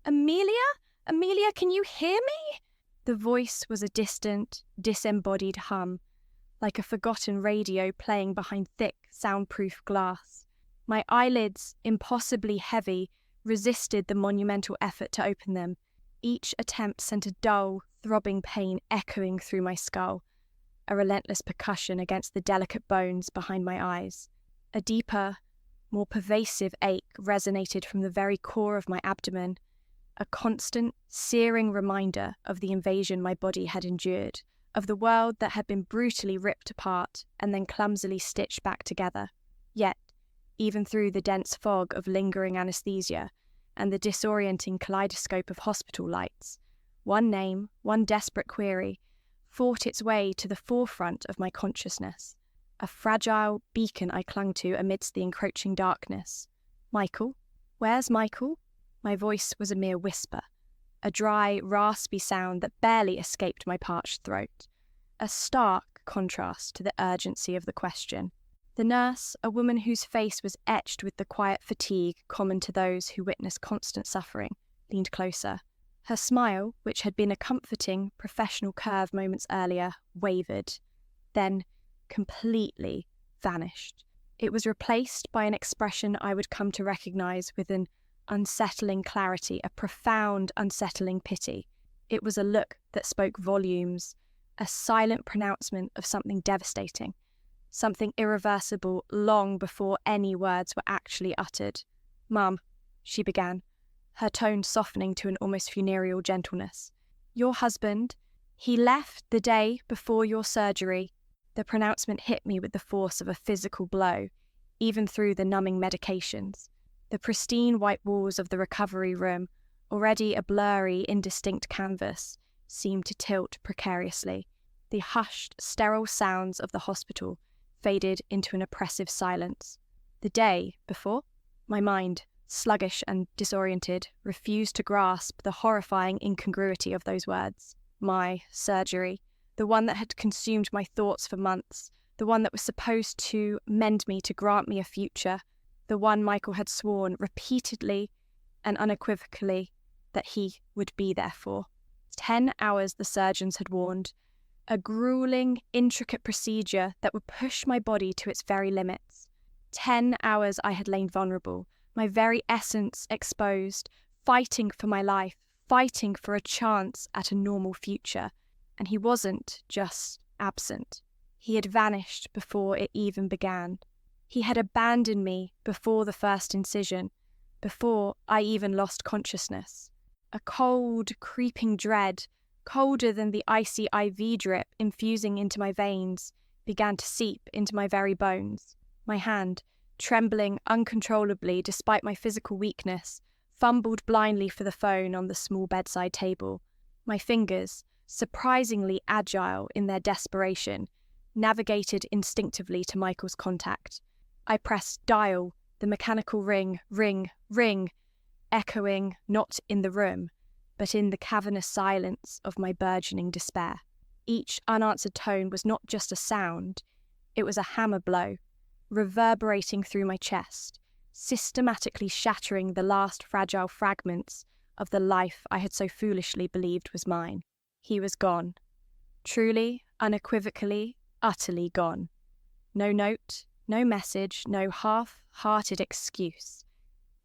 Amelia? Amelia, can you hear me? The voice was a distant, disembodied hum, like a forgotten radio playing behind thick, soundproof glass. My eyelids, impossibly heavy, resisted the monumental effort to open them. Each attempt sent a dull, throbbing pain echoing through my skull, a relentless percussion against the delicate bones behind my eyes. A deeper, more pervasive ache resonated from the very core of my abdomen, a constant, searing reminder of the invasion my body had endured, of the world that had been brutally ripped apart and then clumsily stitched back together. Yet, even through the dense fog of lingering anesthesia and the disorienting kaleidoscope of hospital lights, one name, one desperate query, fought its way to the forefront of my consciousness, a fragile beacon I clung to amidst the encroaching darkness. Michael? Where's Michael? My voice was a mere whisper, a dry, raspy sound that barely escaped my parched throat, a stark contrast to the urgency of the question. The nurse, a woman whose face was etched with the quiet fatigue common to those who witness constant suffering, leaned closer. Her smile, which had been a comforting, professional curve moments earlier, wavered, then completely vanished. It was replaced by an expression I would come to recognize with an unsettling clarity, a profound, unsettling pity. It was a look that spoke volumes, a silent pronouncement of something devastating, something irreversible long before any words were actually uttered. "Mum," she began, her tone softening to an almost funereal gentleness. "Your husband, he left the day before your surgery." The pronouncement hit me with the force of a physical blow, even through the numbing medications. The pristine white walls of the recovery room, already a blurry, indistinct canvas, seemed to tilt precariously. The hushed, sterile sounds of the hospital faded into an oppressive silence. The day before? My mind, sluggish and disoriented, refused to grasp the horrifying incongruity of those words. My surgery, the one that had consumed my thoughts for months, the one that was supposed to mend me, to grant me a future, the one Michael had sworn repeatedly and unequivocally that he would be there for. 10 hours, the surgeons had warned, a grueling, intricate procedure that would push my body to its very limits. 10 hours I had lain vulnerable, my very essence exposed, fighting for my life, fighting for a chance at a normal future. And he wasn't just absent. He had vanished before it even began. He had abandoned me before the first incision, before I even lost consciousness. A cold, creeping dread, colder than the icy IV drip infusing into my veins, began to seep into my very bones. My hand, trembling uncontrollably despite my physical weakness, fumbled blindly for the phone on the small bedside table. My fingers, surprisingly agile in their desperation, navigated instinctively to Michael's contact. I pressed dial, the mechanical ring, echoing not in the room, but in the cavernous silence of my burgeoning despair. Each unanswered tone was not just a sound, it was a hammer blow, reverberating through my chest, systematically shattering the last fragile fragments of the life I had so foolishly believed was mine. He was gone. Truly, unequivocally, utterly gone. No note, no message, no half-hearted excuse.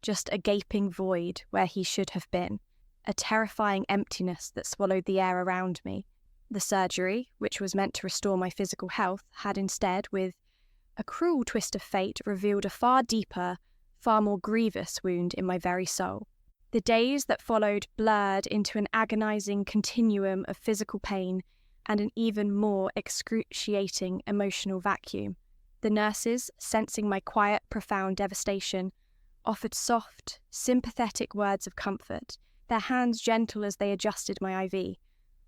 Just a gaping void where he should have been, a terrifying emptiness that swallowed the air around me. The surgery, which was meant to restore my physical health, had instead, with a cruel twist of fate, revealed a far deeper, far more grievous wound in my very soul. The days that followed blurred into an agonizing continuum of physical pain and an even more excruciating emotional vacuum. The nurses, sensing my quiet, profound devastation, offered soft, sympathetic words of comfort, their hands gentle as they adjusted my IV,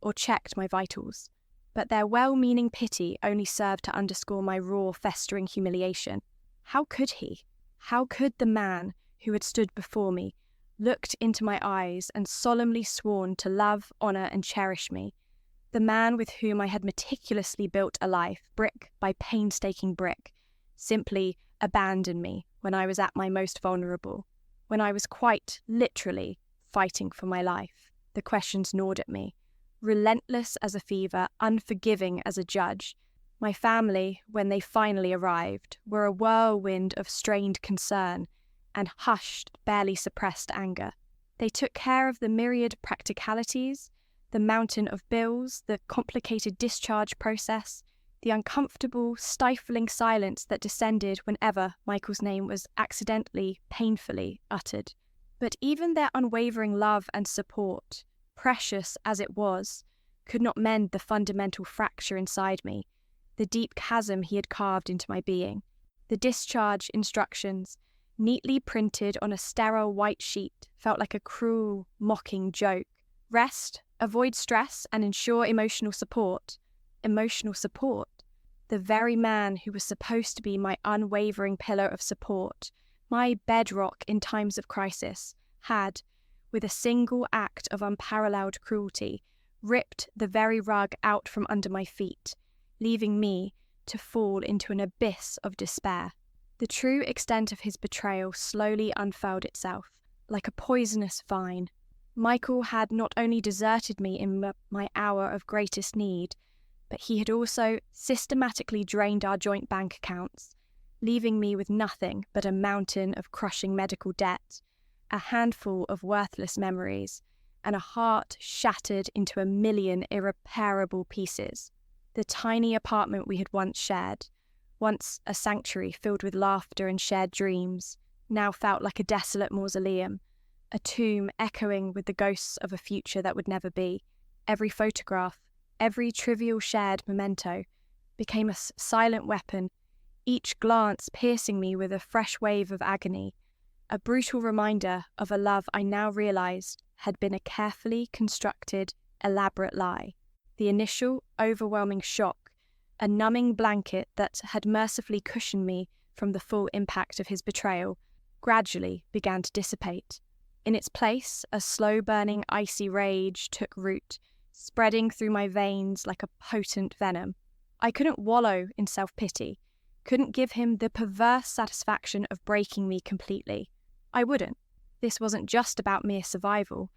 or checked my vitals. But their well-meaning pity only served to underscore my raw, festering humiliation. How could he? How could the man who had stood before me, looked into my eyes and solemnly sworn to love, honour and cherish me, the man with whom I had meticulously built a life, brick by painstaking brick, simply abandon me when I was at my most vulnerable, when I was quite literally fighting for my life. The questions gnawed at me. Relentless as a fever, unforgiving as a judge. My family, when they finally arrived, were a whirlwind of strained concern and hushed, barely suppressed anger. They took care of the myriad practicalities, the mountain of bills, the complicated discharge process, the uncomfortable, stifling silence that descended whenever Michael's name was accidentally, painfully uttered. But even their unwavering love and support, precious as it was, could not mend the fundamental fracture inside me, the deep chasm he had carved into my being. The discharge instructions, neatly printed on a sterile white sheet, felt like a cruel, mocking joke. Rest, avoid stress, and ensure emotional support. Emotional support? The very man who was supposed to be my unwavering pillar of support, my bedrock in times of crisis, had, with a single act of unparalleled cruelty, ripped the very rug out from under my feet, leaving me to fall into an abyss of despair. The true extent of his betrayal slowly unfurled itself, like a poisonous vine. Michael had not only deserted me in my hour of greatest need, but he had also systematically drained our joint bank accounts, leaving me with nothing but a mountain of crushing medical debt, a handful of worthless memories, and a heart shattered into a million irreparable pieces. The tiny apartment we had once shared, once a sanctuary filled with laughter and shared dreams, now felt like a desolate mausoleum, a tomb echoing with the ghosts of a future that would never be. Every photograph, every trivial shared memento, became a silent weapon, each glance piercing me with a fresh wave of agony, a brutal reminder of a love I now realized had been a carefully constructed, elaborate lie. The initial, overwhelming shock, a numbing blanket that had mercifully cushioned me from the full impact of his betrayal, gradually began to dissipate. In its place, a slow-burning, icy rage took root, spreading through my veins like a potent venom. I couldn't wallow in self-pity, couldn't give him the perverse satisfaction of breaking me completely. I wouldn't. This wasn't just about mere survival.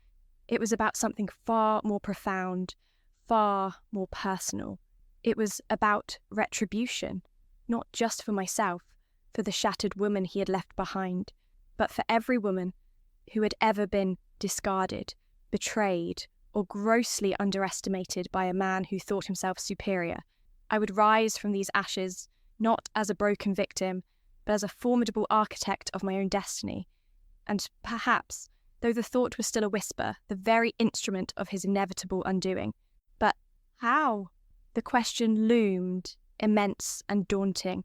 It was about something far more profound, far more personal. It was about retribution, not just for myself, for the shattered woman he had left behind, but for every woman who had ever been discarded, betrayed, or grossly underestimated by a man who thought himself superior. I would rise from these ashes, not as a broken victim, but as a formidable architect of my own destiny, and perhaps, though the thought was still a whisper, the very instrument of his inevitable undoing. But how? The question loomed, immense and daunting.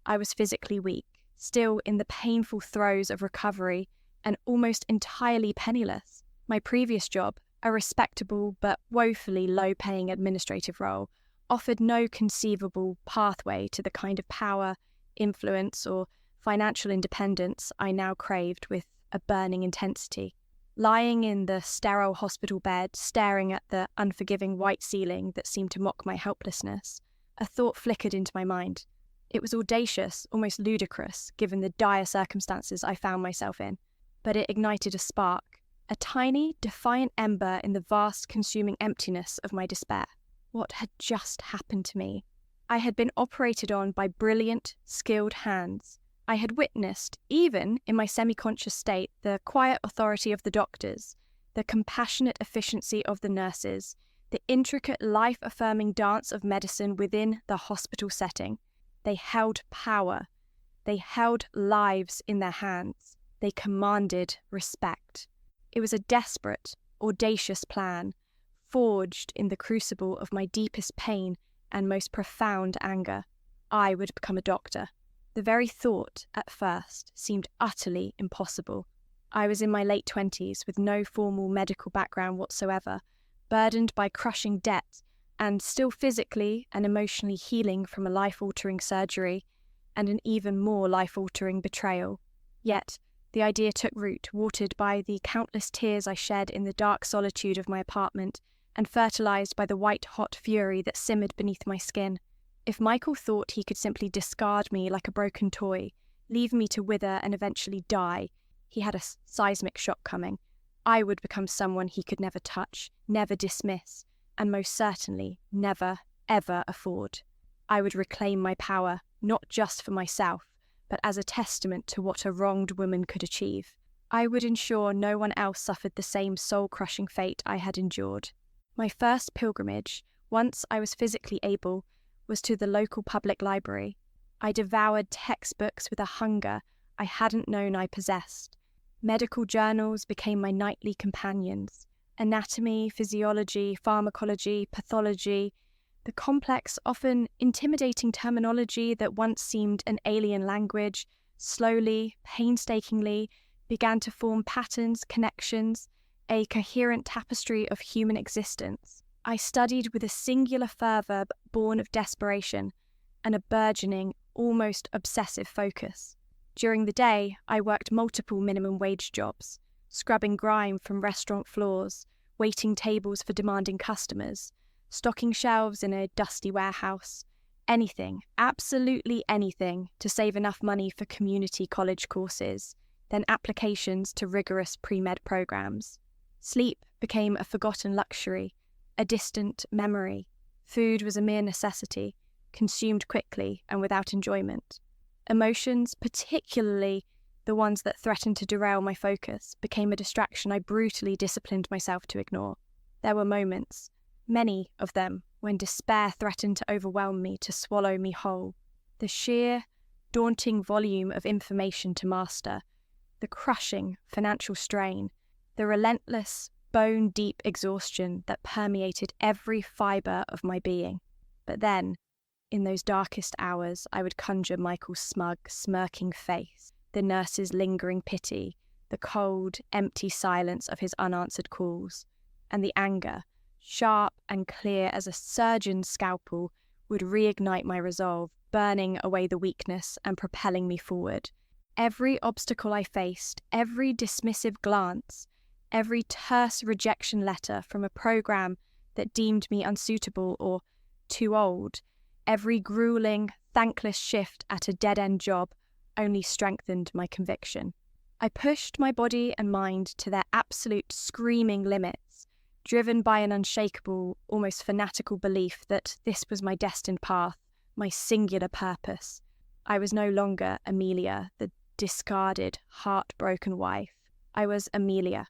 I was physically weak, still in the painful throes of recovery, and almost entirely penniless. My previous job, a respectable but woefully low-paying administrative role, offered no conceivable pathway to the kind of power, influence, or financial independence I now craved with a burning intensity. Lying in the sterile hospital bed, staring at the unforgiving white ceiling that seemed to mock my helplessness, a thought flickered into my mind. It was audacious, almost ludicrous, given the dire circumstances I found myself in, but it ignited a spark, a tiny, defiant ember in the vast, consuming emptiness of my despair. What had just happened to me? I had been operated on by brilliant, skilled hands. I had witnessed, even in my semi-conscious state, the quiet authority of the doctors, the compassionate efficiency of the nurses, the intricate, life-affirming dance of medicine within the hospital setting. They held power. They held lives in their hands. They commanded respect. It was a desperate, audacious plan, forged in the crucible of my deepest pain and most profound anger. I would become a doctor. The very thought, at first, seemed utterly impossible. I was in my late 20s with no formal medical background whatsoever, burdened by crushing debt, and still physically and emotionally healing from a life-altering surgery and an even more life-altering betrayal. Yet, the idea took root, watered by the countless tears I shed in the dark solitude of my apartment, and fertilized by the white-hot fury that simmered beneath my skin. If Michael thought he could simply discard me like a broken toy, leave me to wither and eventually die, he had a seismic shock coming. I would become someone he could never touch, never dismiss, and most certainly never, ever afford. I would reclaim my power, not just for myself, but as a testament to what a wronged woman could achieve. I would ensure no one else suffered the same soul-crushing fate I had endured. My first pilgrimage, once I was physically able, was to the local public library. I devoured textbooks with a hunger I hadn't known I possessed. Medical journals became my nightly companions. Anatomy, physiology, pharmacology, pathology, the complex, often intimidating terminology that once seemed an alien language, slowly, painstakingly, began to form patterns, connections, a coherent tapestry of human existence. I studied with a singular fervour born of desperation and a burgeoning, almost obsessive focus. During the day, I worked multiple minimum wage jobs, scrubbing grime from restaurant floors, waiting tables for demanding customers, stocking shelves in a dusty warehouse, anything, absolutely anything, to save enough money for community college courses, then applications to rigorous pre-med programs. Sleep became a forgotten luxury, a distant memory. Food was a mere necessity, consumed quickly and without enjoyment. Emotions, particularly the ones that threatened to derail my focus, became a distraction I brutally disciplined myself to ignore. There were moments, many of them, when despair threatened to overwhelm me, to swallow me whole. The sheer, daunting volume of information to master, the crushing financial strain, the relentless, bone-deep exhaustion that permeated every fibre of my being. But then, in those darkest hours, I would conjure Michael's smug, smirking face, the nurse's lingering pity, the cold, empty silence of his unanswered calls, and the anger, sharp and clear as a surgeon's scalpel, would reignite my resolve, burning away the weakness and propelling me forward. Every obstacle I faced, every dismissive glance, every terse rejection letter from a program that deemed me unsuitable or too old, every grueling, thankless shift at a dead-end job only strengthened my conviction. I pushed my body and mind to their absolute screaming limits, driven by an unshakable, almost fanatical belief that this was my destined path, my singular purpose. I was no longer Amelia, the discarded, heartbroken wife. I was Amelia,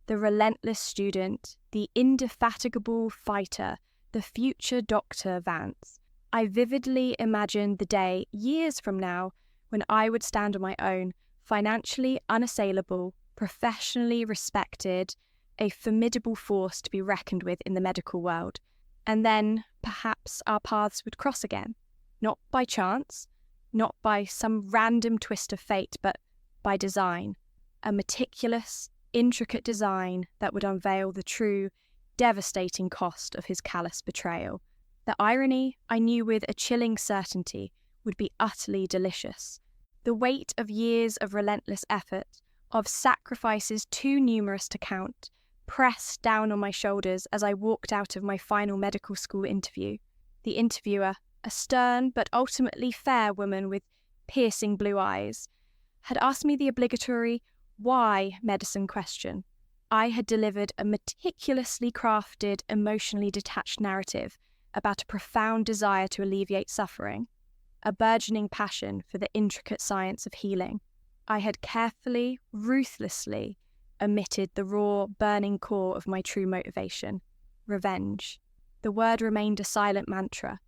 the relentless student, the indefatigable fighter, the future Dr. Vance. I vividly imagined the day, years from now, when I would stand on my own, financially unassailable, professionally respected, a formidable force to be reckoned with in the medical world. And then, perhaps, our paths would cross again. Not by chance, not by some random twist of fate, but by design. A meticulous, intricate design that would unveil the true, devastating cost of his callous betrayal. The irony, I knew with a chilling certainty, would be utterly delicious. The weight of years of relentless effort, of sacrifices too numerous to count, pressed down on my shoulders as I walked out of my final medical school interview. The interviewer, a stern but ultimately fair woman with piercing blue eyes, had asked me the obligatory why medicine question. I had delivered a meticulously crafted, emotionally detached narrative about a profound desire to alleviate suffering, a burgeoning passion for the intricate science of healing. I had carefully, ruthlessly omitted the raw, burning core of my true motivation: revenge. The word remained a silent mantra,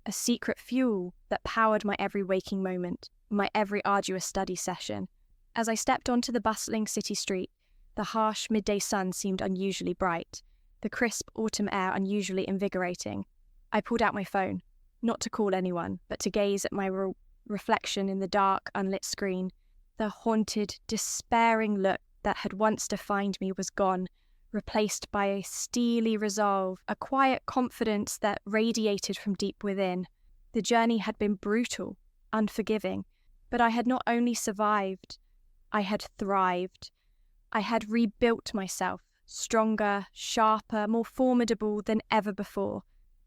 a secret fuel that powered my every waking moment, my every arduous study session. As I stepped onto the bustling city street, the harsh midday sun seemed unusually bright, the crisp autumn air unusually invigorating. I pulled out my phone, not to call anyone, but to gaze at my reflection in the dark, unlit screen. The haunted, despairing look that had once defined me was gone, replaced by a steely resolve, a quiet confidence that radiated from deep within. The journey had been brutal, unforgiving, but I had not only survived, I had thrived. I had rebuilt myself, stronger, sharper, more formidable than ever before.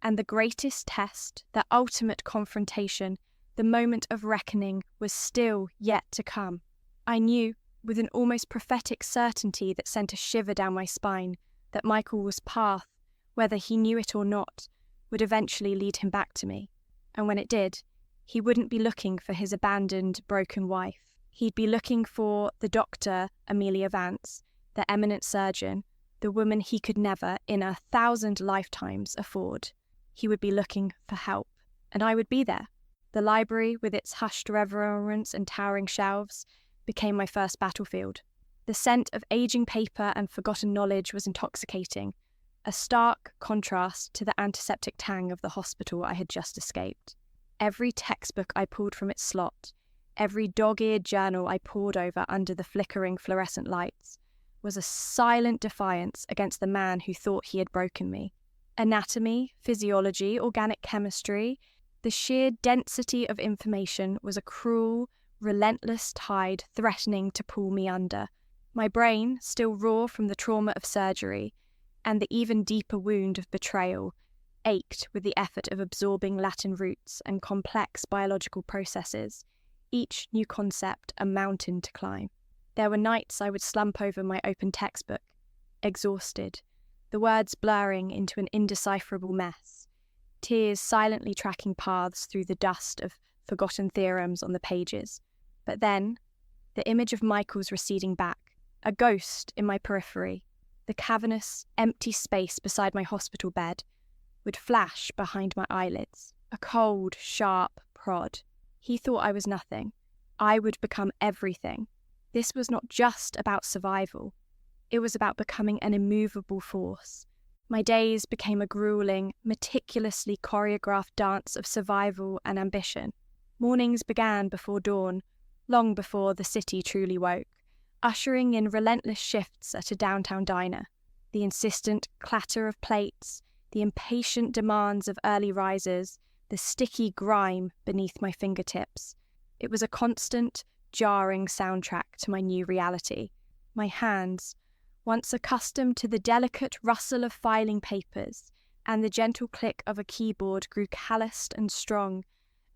And the greatest test, the ultimate confrontation, the moment of reckoning was still yet to come. I knew, with an almost prophetic certainty that sent a shiver down my spine, that Michael's path, whether he knew it or not, would eventually lead him back to me. And when it did, he wouldn't be looking for his abandoned, broken wife. He'd be looking for the doctor, Amelia Vance, the eminent surgeon, the woman he could never, in 1,000 lifetimes, afford. He would be looking for help, and I would be there. The library, with its hushed reverence and towering shelves, became my first battlefield. The scent of aging paper and forgotten knowledge was intoxicating, a stark contrast to the antiseptic tang of the hospital I had just escaped. Every textbook I pulled from its slot, every dog-eared journal I pored over under the flickering fluorescent lights, was a silent defiance against the man who thought he had broken me. Anatomy, physiology, organic chemistry, the sheer density of information was a cruel, relentless tide threatening to pull me under. My brain, still raw from the trauma of surgery, and the even deeper wound of betrayal, ached with the effort of absorbing Latin roots and complex biological processes, each new concept a mountain to climb. There were nights I would slump over my open textbook, exhausted, the words blurring into an indecipherable mess, tears silently tracking paths through the dust of forgotten theorems on the pages. But then, the image of Michael's receding back, a ghost in my periphery, the cavernous, empty space beside my hospital bed, would flash behind my eyelids, a cold, sharp prod. He thought I was nothing. I would become everything. This was not just about survival. It was about becoming an immovable force. My days became a grueling, meticulously choreographed dance of survival and ambition. Mornings began before dawn, long before the city truly woke, ushering in relentless shifts at a downtown diner. The insistent clatter of plates, the impatient demands of early risers, the sticky grime beneath my fingertips. It was a constant, jarring soundtrack to my new reality. My hands, once accustomed to the delicate rustle of filing papers and the gentle click of a keyboard, grew calloused and strong,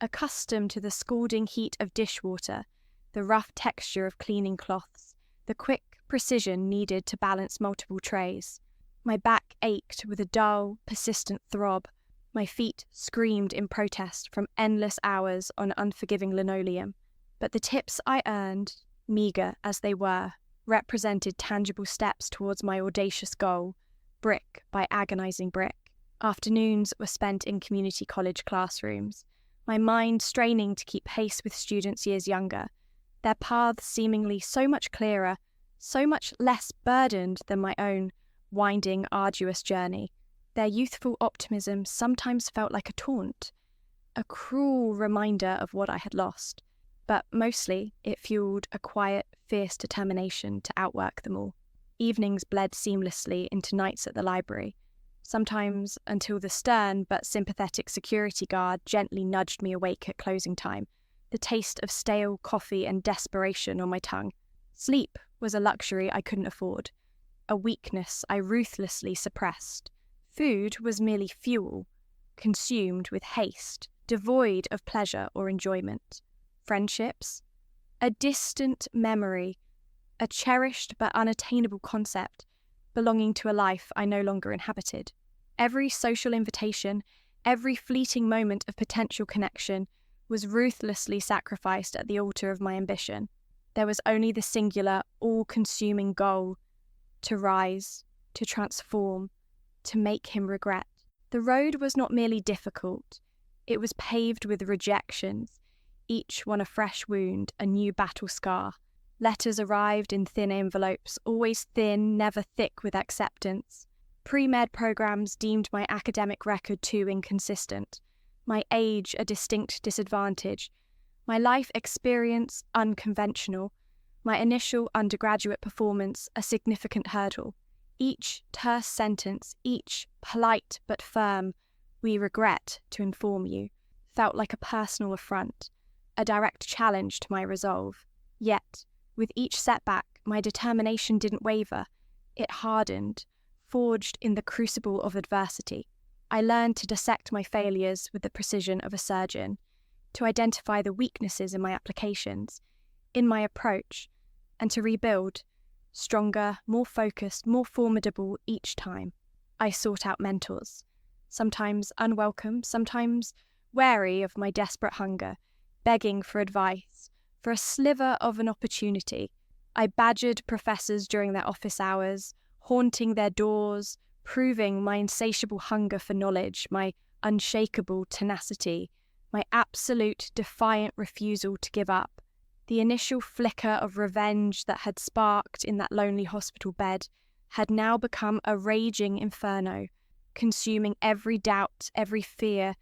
accustomed to the scalding heat of dishwater, the rough texture of cleaning cloths, the quick precision needed to balance multiple trays. My back ached with a dull, persistent throb. My feet screamed in protest from endless hours on unforgiving linoleum. But the tips I earned, meagre as they were, represented tangible steps towards my audacious goal, brick by agonizing brick. Afternoons were spent in community college classrooms, my mind straining to keep pace with students years younger, their paths seemingly so much clearer, so much less burdened than my own winding, arduous journey. Their youthful optimism sometimes felt like a taunt, a cruel reminder of what I had lost, but mostly it fueled a quiet, fierce determination to outwork them all. Evenings bled seamlessly into nights at the library, sometimes until the stern but sympathetic security guard gently nudged me awake at closing time, the taste of stale coffee and desperation on my tongue. Sleep was a luxury I couldn't afford, a weakness I ruthlessly suppressed. Food was merely fuel, consumed with haste, devoid of pleasure or enjoyment. Friendships? A distant memory, a cherished but unattainable concept, belonging to a life I no longer inhabited. Every social invitation, every fleeting moment of potential connection was ruthlessly sacrificed at the altar of my ambition. There was only the singular, all-consuming goal: to rise, to transform, to make him regret. The road was not merely difficult, it was paved with rejections, each one a fresh wound, a new battle scar. Letters arrived in thin envelopes, always thin, never thick with acceptance. Pre-med programs deemed my academic record too inconsistent, my age a distinct disadvantage, my life experience unconventional, my initial undergraduate performance a significant hurdle. Each terse sentence, each polite but firm, "We regret to inform you," felt like a personal affront, a direct challenge to my resolve. Yet, with each setback, my determination didn't waver. It hardened, forged in the crucible of adversity. I learned to dissect my failures with the precision of a surgeon, to identify the weaknesses in my applications, in my approach, and to rebuild, stronger, more focused, more formidable each time. I sought out mentors, sometimes unwelcome, sometimes wary of my desperate hunger, begging for advice, for a sliver of an opportunity. I badgered professors during their office hours, haunting their doors, proving my insatiable hunger for knowledge, my unshakable tenacity, my absolute defiant refusal to give up. The initial flicker of revenge that had sparked in that lonely hospital bed had now become a raging inferno, consuming every doubt, every fear,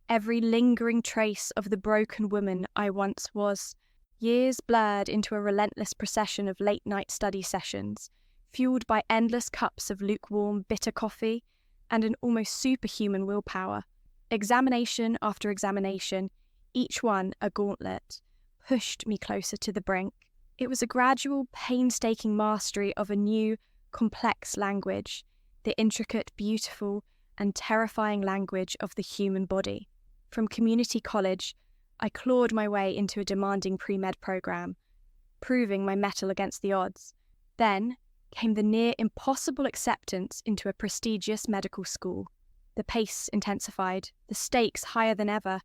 every lingering trace of the broken woman I once was. Years blurred into a relentless procession of late-night study sessions, fueled by endless cups of lukewarm, bitter coffee and an almost superhuman willpower. Examination after examination, each one a gauntlet, pushed me closer to the brink. It was a gradual, painstaking mastery of a new, complex language, the intricate, beautiful, and terrifying language of the human body. From community college, I clawed my way into a demanding pre-med program, proving my mettle against the odds. Then came the near impossible acceptance into a prestigious medical school. The pace intensified, the stakes higher than ever.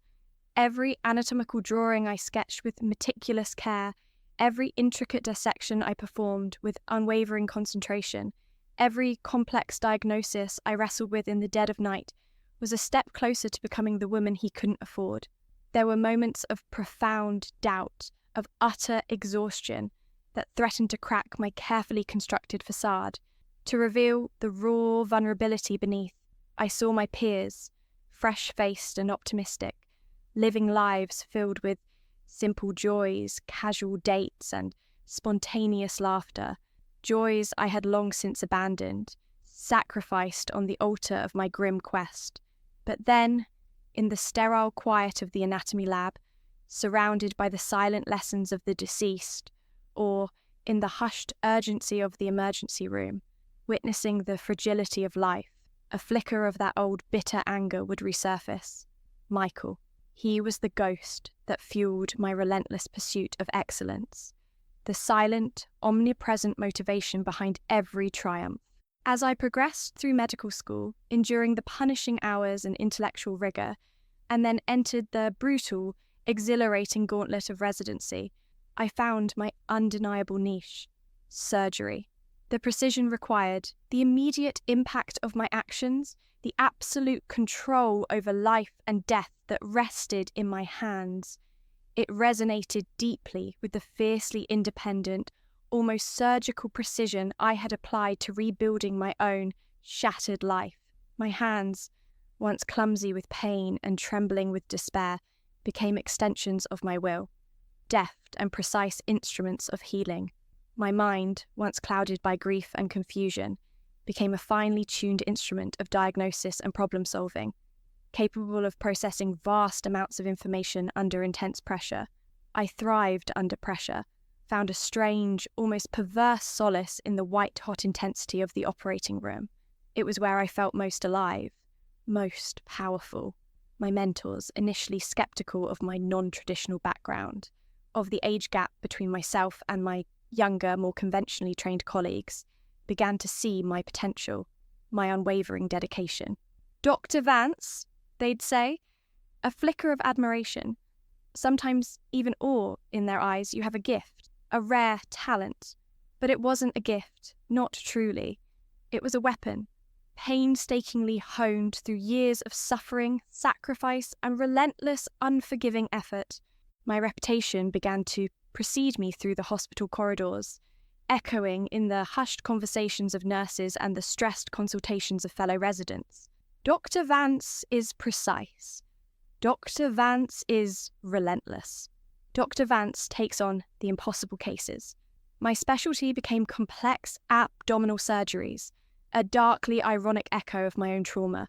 Every anatomical drawing I sketched with meticulous care, every intricate dissection I performed with unwavering concentration, every complex diagnosis I wrestled with in the dead of night was a step closer to becoming the woman he couldn't afford. There were moments of profound doubt, of utter exhaustion, that threatened to crack my carefully constructed facade, to reveal the raw vulnerability beneath. I saw my peers, fresh-faced and optimistic, living lives filled with simple joys, casual dates, and spontaneous laughter, joys I had long since abandoned, sacrificed on the altar of my grim quest. But then, in the sterile quiet of the anatomy lab, surrounded by the silent lessons of the deceased, or in the hushed urgency of the emergency room, witnessing the fragility of life, a flicker of that old bitter anger would resurface. Michael. He was the ghost that fueled my relentless pursuit of excellence, the silent, omnipresent motivation behind every triumph. As I progressed through medical school, enduring the punishing hours and intellectual rigour, and then entered the brutal, exhilarating gauntlet of residency, I found my undeniable niche: surgery. The precision required, the immediate impact of my actions, the absolute control over life and death that rested in my hands. It resonated deeply with the fiercely independent, almost surgical precision I had applied to rebuilding my own shattered life. My hands, once clumsy with pain and trembling with despair, became extensions of my will, deft and precise instruments of healing. My mind, once clouded by grief and confusion, became a finely tuned instrument of diagnosis and problem-solving, capable of processing vast amounts of information under intense pressure. I thrived under pressure, found a strange, almost perverse solace in the white-hot intensity of the operating room. It was where I felt most alive, most powerful. My mentors, initially skeptical of my non-traditional background, of the age gap between myself and my younger, more conventionally trained colleagues, began to see my potential, my unwavering dedication. "Dr. Vance," they'd say, a flicker of admiration, sometimes even awe in their eyes. "You have a gift, a rare talent." But it wasn't a gift, not truly. It was a weapon, painstakingly honed through years of suffering, sacrifice, and relentless, unforgiving effort. My reputation began to precede me through the hospital corridors, echoing in the hushed conversations of nurses and the stressed consultations of fellow residents. Dr. Vance is precise. Dr. Vance is relentless. Dr. Vance takes on the impossible cases. My specialty became complex abdominal surgeries, a darkly ironic echo of my own trauma,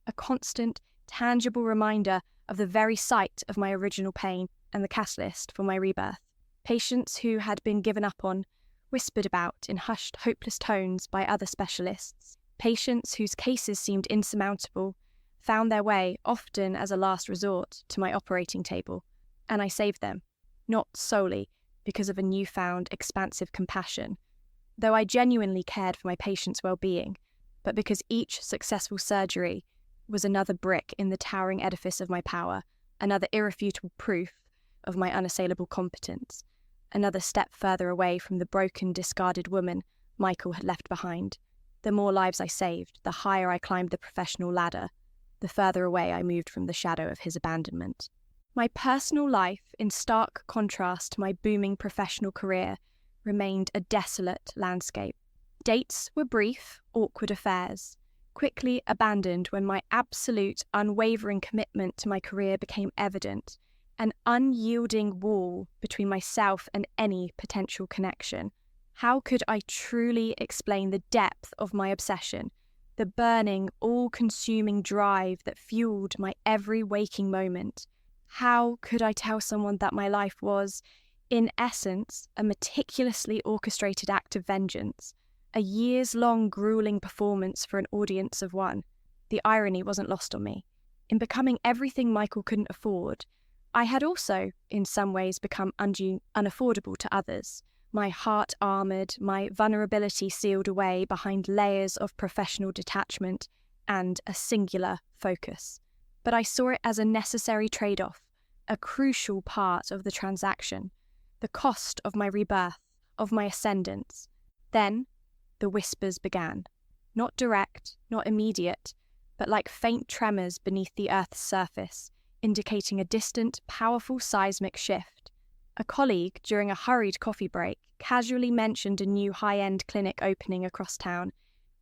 a constant, tangible reminder of the very site of my original pain and the catalyst for my rebirth. Patients who had been given up on, whispered about in hushed, hopeless tones by other specialists. Patients whose cases seemed insurmountable found their way, often as a last resort, to my operating table, and I saved them, not solely, because of a newfound expansive compassion, though I genuinely cared for my patients' well-being, but because each successful surgery was another brick in the towering edifice of my power, another irrefutable proof of my unassailable competence, another step further away from the broken, discarded woman Michael had left behind. The more lives I saved, the higher I climbed the professional ladder, the further away I moved from the shadow of his abandonment. My personal life, in stark contrast to my booming professional career, remained a desolate landscape. Dates were brief, awkward affairs, quickly abandoned when my absolute, unwavering commitment to my career became evident, an unyielding wall between myself and any potential connection. How could I truly explain the depth of my obsession, the burning, all-consuming drive that fueled my every waking moment? How could I tell someone that my life was, in essence, a meticulously orchestrated act of vengeance, a years-long grueling performance for an audience of one? The irony wasn't lost on me. In becoming everything Michael couldn't afford, I had also, in some ways, become unaffordable to others. My heart armoured, my vulnerability sealed away behind layers of professional detachment and a singular focus. But I saw it as a necessary trade-off, a crucial part of the transaction, the cost of my rebirth, of my ascendance. Then, the whispers began. Not direct, not immediate, but like faint tremors beneath the Earth's surface, indicating a distant, powerful seismic shift. A colleague, during a hurried coffee break, casually mentioned a new high-end clinic opening across town,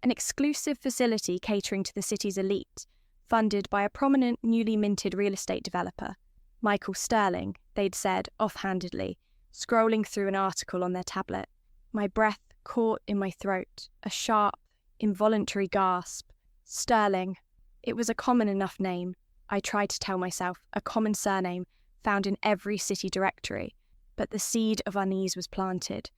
an exclusive facility catering to the city's elite, funded by a prominent, newly minted real estate developer. Michael Sterling, they'd said offhandedly, scrolling through an article on their tablet. My breath caught in my throat, a sharp, involuntary gasp. Sterling. It was a common enough name, I tried to tell myself, a common surname found in every city directory, but the seed of unease was planted,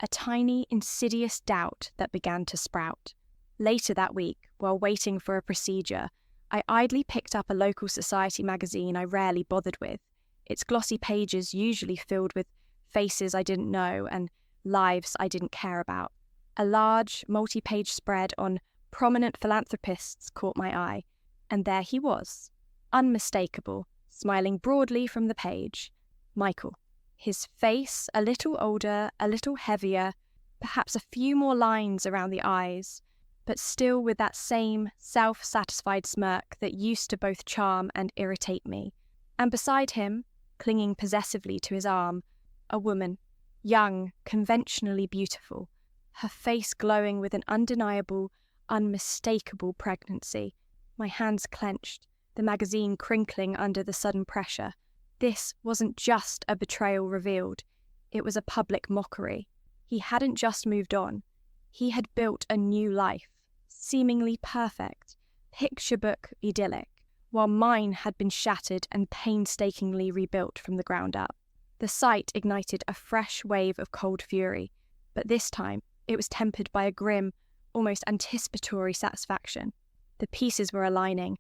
a tiny, insidious doubt that began to sprout. Later that week, while waiting for a procedure, I idly picked up a local society magazine I rarely bothered with, its glossy pages usually filled with faces I didn't know and lives I didn't care about. A large, multi-page spread on prominent philanthropists caught my eye, and there he was, unmistakable, smiling broadly from the page. Michael. His face a little older, a little heavier, perhaps a few more lines around the eyes, but still with that same self-satisfied smirk that used to both charm and irritate me. And beside him, clinging possessively to his arm, a woman, young, conventionally beautiful, her face glowing with an undeniable, unmistakable pregnancy. My hands clenched, the magazine crinkling under the sudden pressure. This wasn't just a betrayal revealed, it was a public mockery. He hadn't just moved on, he had built a new life, seemingly perfect, picture book idyllic, while mine had been shattered and painstakingly rebuilt from the ground up. The sight ignited a fresh wave of cold fury, but this time it was tempered by a grim, almost anticipatory satisfaction. The pieces were aligning.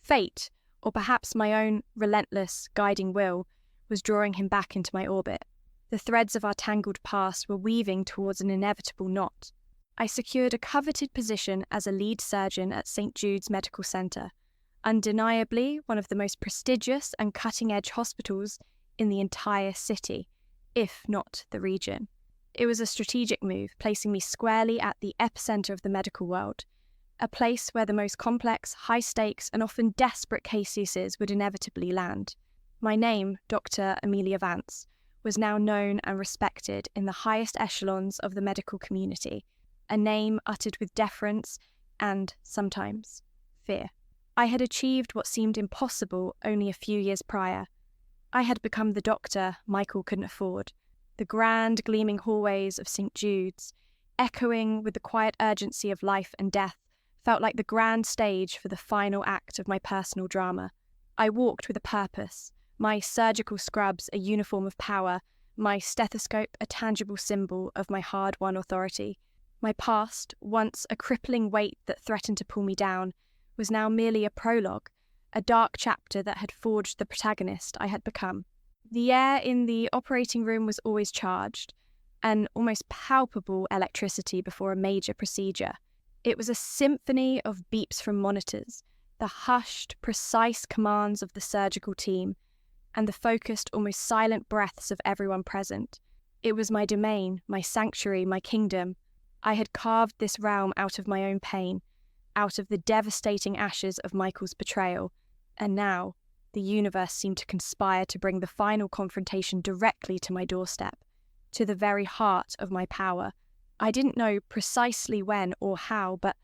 Fate, or perhaps my own relentless, guiding will, was drawing him back into my orbit. The threads of our tangled past were weaving towards an inevitable knot. I secured a coveted position as a lead surgeon at St. Jude's Medical Centre, undeniably one of the most prestigious and cutting-edge hospitals in the entire city, if not the region. It was a strategic move, placing me squarely at the epicenter of the medical world, a place where the most complex, high-stakes, and often desperate cases would inevitably land. My name, Dr. Amelia Vance, was now known and respected in the highest echelons of the medical community, a name uttered with deference and, sometimes, fear. I had achieved what seemed impossible only a few years prior. I had become the doctor Michael couldn't afford. The grand, gleaming hallways of St. Jude's, echoing with the quiet urgency of life and death, felt like the grand stage for the final act of my personal drama. I walked with a purpose, my surgical scrubs a uniform of power, my stethoscope a tangible symbol of my hard-won authority. My past, once a crippling weight that threatened to pull me down, was now merely a prologue, a dark chapter that had forged the protagonist I had become. The air in the operating room was always charged, an almost palpable electricity before a major procedure. It was a symphony of beeps from monitors, the hushed, precise commands of the surgical team, and the focused, almost silent breaths of everyone present. It was my domain, my sanctuary, my kingdom. I had carved this realm out of my own pain, out of the devastating ashes of Michael's betrayal, and now the universe seemed to conspire to bring the final confrontation directly to my doorstep, to the very heart of my power. I didn't know precisely when or how, but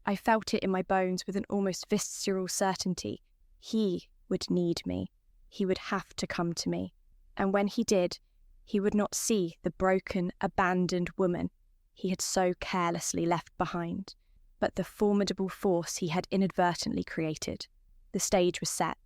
I felt it in my bones with an almost visceral certainty. He would need me. He would have to come to me. And when he did, he would not see the broken, abandoned woman he had so carelessly left behind, but the formidable force he had inadvertently created. The stage was set.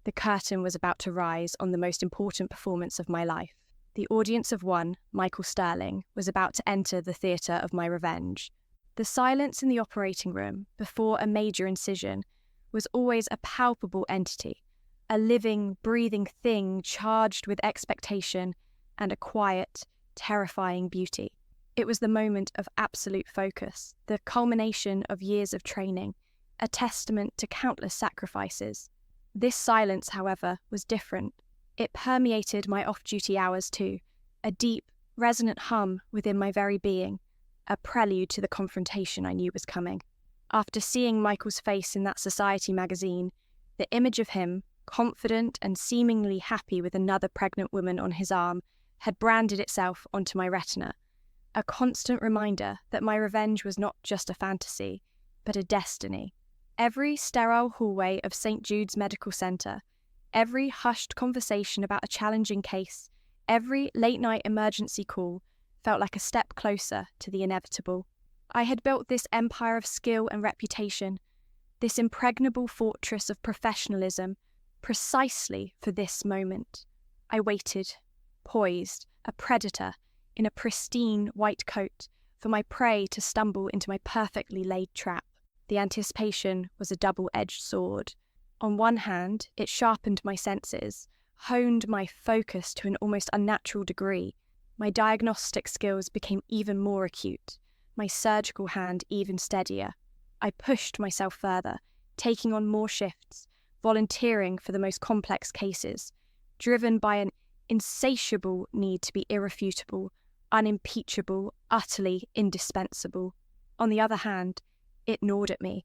The curtain was about to rise on the most important performance of my life. The audience of one, Michael Sterling, was about to enter the theatre of my revenge. The silence in the operating room, before a major incision, was always a palpable entity, a living, breathing thing charged with expectation and a quiet, terrifying beauty. It was the moment of absolute focus, the culmination of years of training, a testament to countless sacrifices. This silence, however, was different. It permeated my off-duty hours too, a deep, resonant hum within my very being, a prelude to the confrontation I knew was coming. After seeing Michael's face in that Society magazine, the image of him, confident and seemingly happy with another pregnant woman on his arm, had branded itself onto my retina, a constant reminder that my revenge was not just a fantasy, but a destiny. Every sterile hallway of St. Jude's Medical Center, every hushed conversation about a challenging case, every late-night emergency call felt like a step closer to the inevitable. I had built this empire of skill and reputation, this impregnable fortress of professionalism, precisely for this moment. I waited, poised, a predator, in a pristine white coat, for my prey to stumble into my perfectly laid trap. The anticipation was a double-edged sword. On one hand, it sharpened my senses, honed my focus to an almost unnatural degree. My diagnostic skills became even more acute, my surgical hand even steadier. I pushed myself further, taking on more shifts, volunteering for the most complex cases, driven by an insatiable need to be irrefutable, unimpeachable, utterly indispensable. On the other hand, it gnawed at me,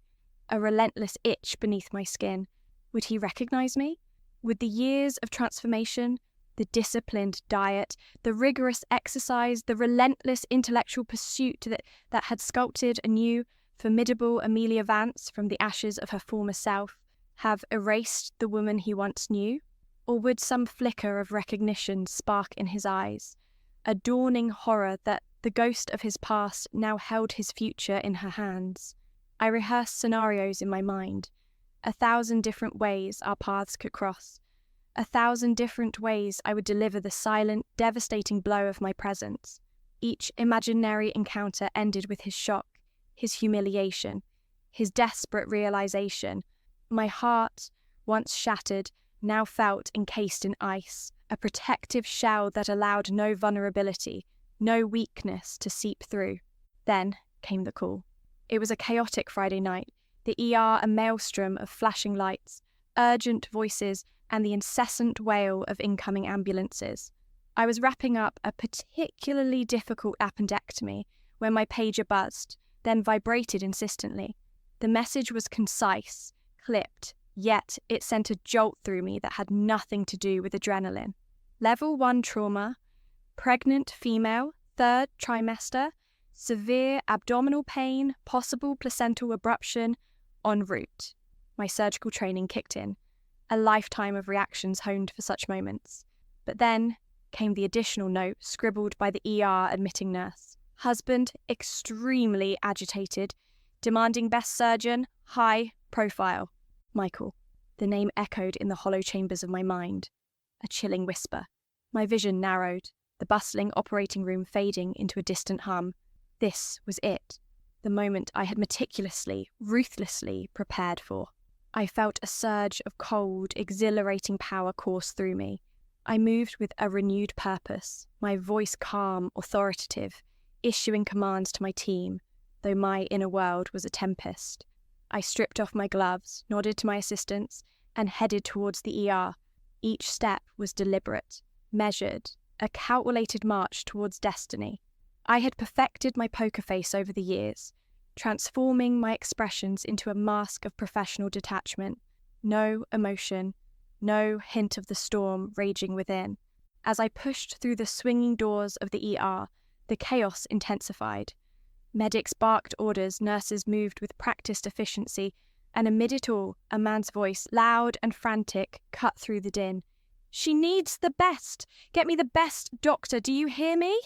a relentless itch beneath my skin. Would he recognize me? Would the years of transformation, the disciplined diet, the rigorous exercise, the relentless intellectual pursuit that had sculpted a new, formidable Amelia Vance from the ashes of her former self, have erased the woman he once knew? Or would some flicker of recognition spark in his eyes, a dawning horror that the ghost of his past now held his future in her hands? I rehearsed scenarios in my mind, 1,000 different ways our paths could cross, 1,000 different ways I would deliver the silent, devastating blow of my presence. Each imaginary encounter ended with his shock, his humiliation, his desperate realization. My heart, once shattered, now felt encased in ice, a protective shell that allowed no vulnerability, no weakness to seep through. Then came the call. It was a chaotic Friday night, the ER a maelstrom of flashing lights, urgent voices, and the incessant wail of incoming ambulances. I was wrapping up a particularly difficult appendectomy when my pager buzzed, then vibrated insistently. The message was concise, clipped, yet it sent a jolt through me that had nothing to do with adrenaline. Level 1 trauma, pregnant female, 3rd trimester, severe abdominal pain, possible placental abruption, en route. My surgical training kicked in, a lifetime of reactions honed for such moments. But then came the additional note scribbled by the ER admitting nurse. Husband extremely agitated, demanding best surgeon, high profile. Michael. The name echoed in the hollow chambers of my mind. A chilling whisper. My vision narrowed, the bustling operating room fading into a distant hum. This was it, the moment I had meticulously, ruthlessly prepared for. I felt a surge of cold, exhilarating power course through me. I moved with a renewed purpose, my voice calm, authoritative, issuing commands to my team, though my inner world was a tempest. I stripped off my gloves, nodded to my assistants, and headed towards the ER. Each step was deliberate, measured, a calculated march towards destiny. I had perfected my poker face over the years, transforming my expressions into a mask of professional detachment. No emotion, no hint of the storm raging within. As I pushed through the swinging doors of the ER, the chaos intensified. Medics barked orders, nurses moved with practiced efficiency, and amid it all, a man's voice, loud and frantic, cut through the din. "She needs the best! Get me the best doctor, do you hear me?"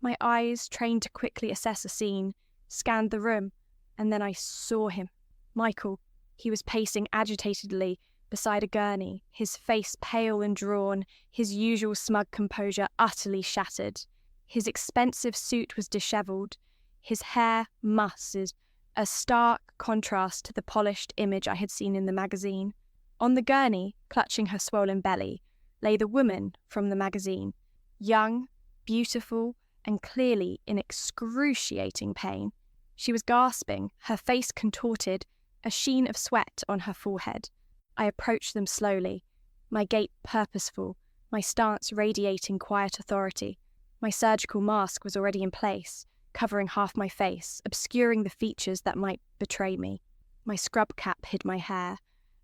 My eyes, trained to quickly assess a scene, scanned the room, and then I saw him. Michael. He was pacing agitatedly beside a gurney, his face pale and drawn, his usual smug composure utterly shattered. His expensive suit was dishevelled, his hair mussed, a stark contrast to the polished image I had seen in the magazine. On the gurney, clutching her swollen belly, lay the woman from the magazine, young, beautiful, and clearly in excruciating pain. She was gasping, her face contorted, a sheen of sweat on her forehead. I approached them slowly, my gait purposeful, my stance radiating quiet authority. My surgical mask was already in place, covering half my face, obscuring the features that might betray me. My scrub cap hid my hair.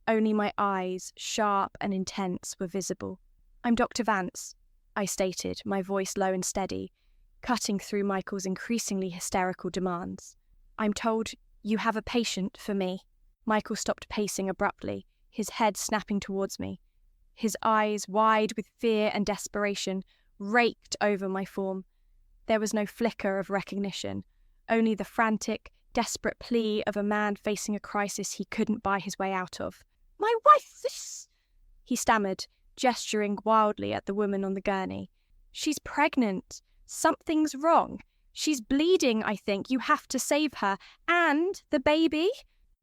Only my eyes, sharp and intense, were visible. "I'm Dr. Vance," I stated, my voice low and steady, cutting through Michael's increasingly hysterical demands. "I'm told you have a patient for me." Michael stopped pacing abruptly, his head snapping towards me. His eyes, wide with fear and desperation, raked over my form. There was no flicker of recognition, only the frantic, desperate plea of a man facing a crisis he couldn't buy his way out of. "My wife, he stammered, gesturing wildly at the woman on the gurney. "She's pregnant. Something's wrong. She's bleeding, I think. You have to save her. And the baby?"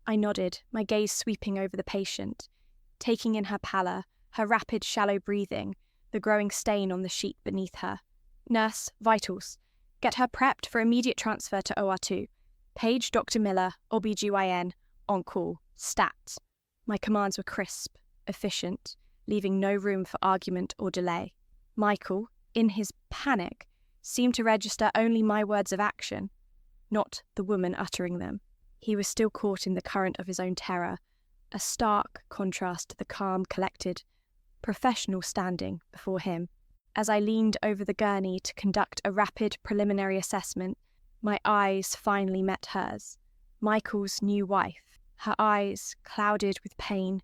I nodded, my gaze sweeping over the patient, taking in her pallor, her rapid, shallow breathing, the growing stain on the sheet beneath her. "Nurse, vitals. Get her prepped for immediate transfer to OR2. Page Dr. Miller, OBGYN, on call, stat." My commands were crisp, efficient, leaving no room for argument or delay. Michael, in his panic, seemed to register only my words of action, not the woman uttering them. He was still caught in the current of his own terror, a stark contrast to the calm, collected, professional standing before him. As I leaned over the gurney to conduct a rapid preliminary assessment, my eyes finally met hers. Michael's new wife, her eyes, clouded with pain,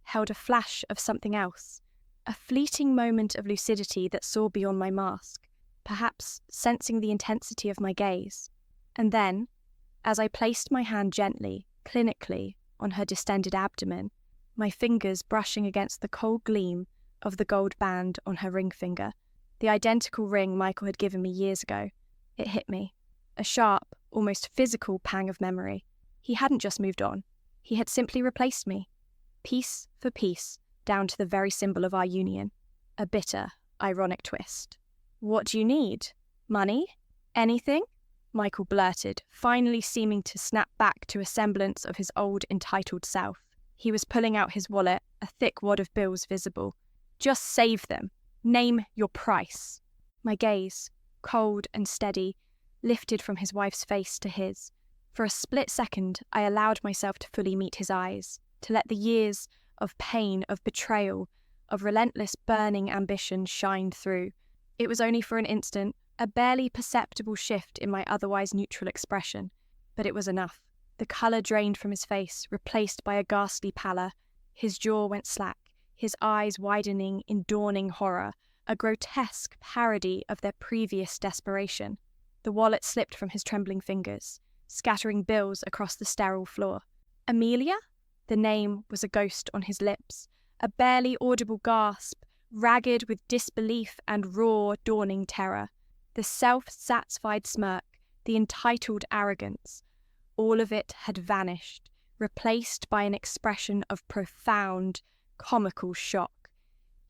held a flash of something else, a fleeting moment of lucidity that saw beyond my mask, perhaps sensing the intensity of my gaze. And then, as I placed my hand gently, clinically, on her distended abdomen, my fingers brushing against the cold gleam of the gold band on her ring finger, the identical ring Michael had given me years ago, it hit me. A sharp, almost physical pang of memory. He hadn't just moved on. He had simply replaced me, piece for piece, down to the very symbol of our union. A bitter, ironic twist. "What do you need? Money? Anything?" Michael blurted, finally seeming to snap back to a semblance of his old entitled self. He was pulling out his wallet, a thick wad of bills visible. "Just save them. Name your price." My gaze, cold and steady, lifted from his wife's face to his. For a split second, I allowed myself to fully meet his eyes, to let the years of pain, of betrayal, of relentless burning ambition shine through. It was only for an instant, a barely perceptible shift in my otherwise neutral expression, but it was enough. The colour drained from his face, replaced by a ghastly pallor. His jaw went slack, his eyes widening in dawning horror, a grotesque parody of their previous desperation. The wallet slipped from his trembling fingers, scattering bills across the sterile floor. "Amelia?" The name was a ghost on his lips, a barely audible gasp, ragged with disbelief and raw, dawning terror. The self-satisfied smirk, the entitled arrogance, all of it had vanished, replaced by an expression of profound, comical shock.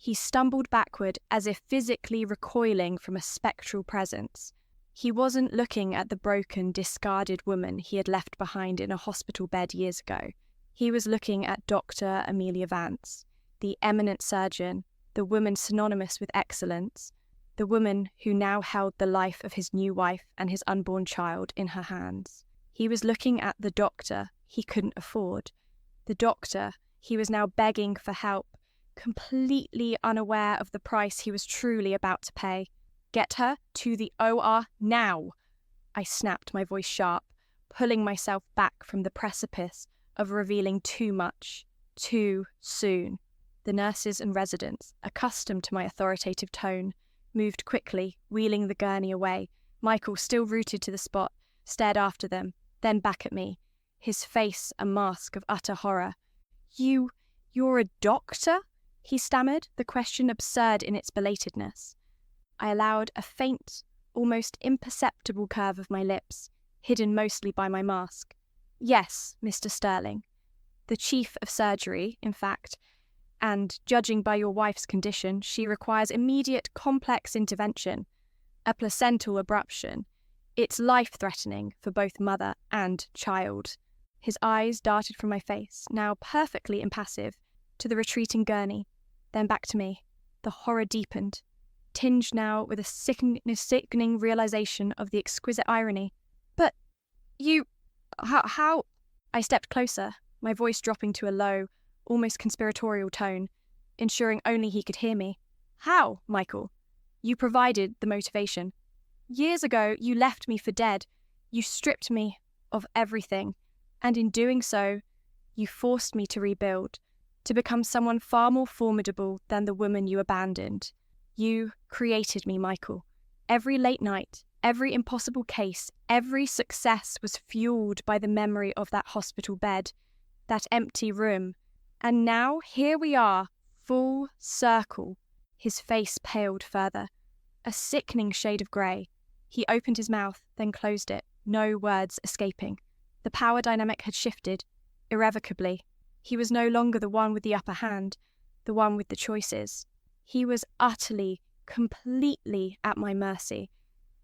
He stumbled backward as if physically recoiling from a spectral presence. He wasn't looking at the broken, discarded woman he had left behind in a hospital bed years ago. He was looking at Dr. Amelia Vance, the eminent surgeon, the woman synonymous with excellence, the woman who now held the life of his new wife and his unborn child in her hands. He was looking at the doctor he couldn't afford, the doctor he was now begging for help, completely unaware of the price he was truly about to pay. "Get her to the OR now!" I snapped, my voice sharp, pulling myself back from the precipice of revealing too much, too soon. The nurses and residents, accustomed to my authoritative tone, moved quickly, wheeling the gurney away. Michael, still rooted to the spot, stared after them, then back at me, his face a mask of utter horror. You're a doctor?" he stammered, the question absurd in its belatedness. I allowed a faint, almost imperceptible curve of my lips, hidden mostly by my mask. "Yes, Mr. Sterling. The chief of surgery, in fact, and judging by your wife's condition, she requires immediate complex intervention, a placental abruption. It's life-threatening for both mother and child." His eyes darted from my face, now perfectly impassive, to the retreating gurney, then back to me. The horror deepened, tinged now with a sickening realization of the exquisite irony. "But how?" I stepped closer, my voice dropping to a low, almost conspiratorial tone, ensuring only he could hear me. "How, Michael? You provided the motivation. Years ago, you left me for dead. You stripped me of everything, and in doing so, you forced me to rebuild, to become someone far more formidable than the woman you abandoned. You created me, Michael. Every late night, every impossible case, every success was fueled by the memory of that hospital bed, that empty room. And now here we are, full circle." His face paled further, a sickening shade of grey. He opened his mouth, then closed it, no words escaping. The power dynamic had shifted, irrevocably. He was no longer the one with the upper hand, the one with the choices. He was utterly, completely at my mercy,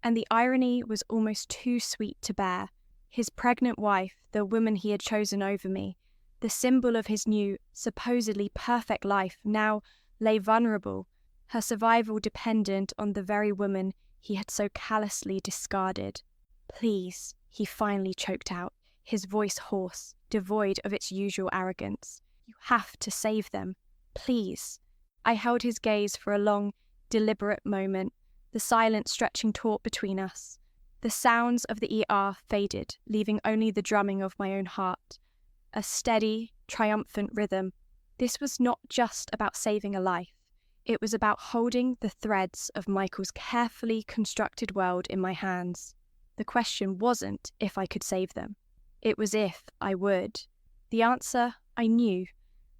and the irony was almost too sweet to bear. His pregnant wife, the woman he had chosen over me, the symbol of his new, supposedly perfect life, now lay vulnerable, her survival dependent on the very woman he had so callously discarded. "Please," he finally choked out, his voice hoarse, devoid of its usual arrogance. "You have to save them. Please." I held his gaze for a long, deliberate moment, the silence stretching taut between us. The sounds of the ER faded, leaving only the drumming of my own heart, a steady, triumphant rhythm. This was not just about saving a life. It was about holding the threads of Michael's carefully constructed world in my hands. The question wasn't if I could save them. It was if I would. The answer, I knew,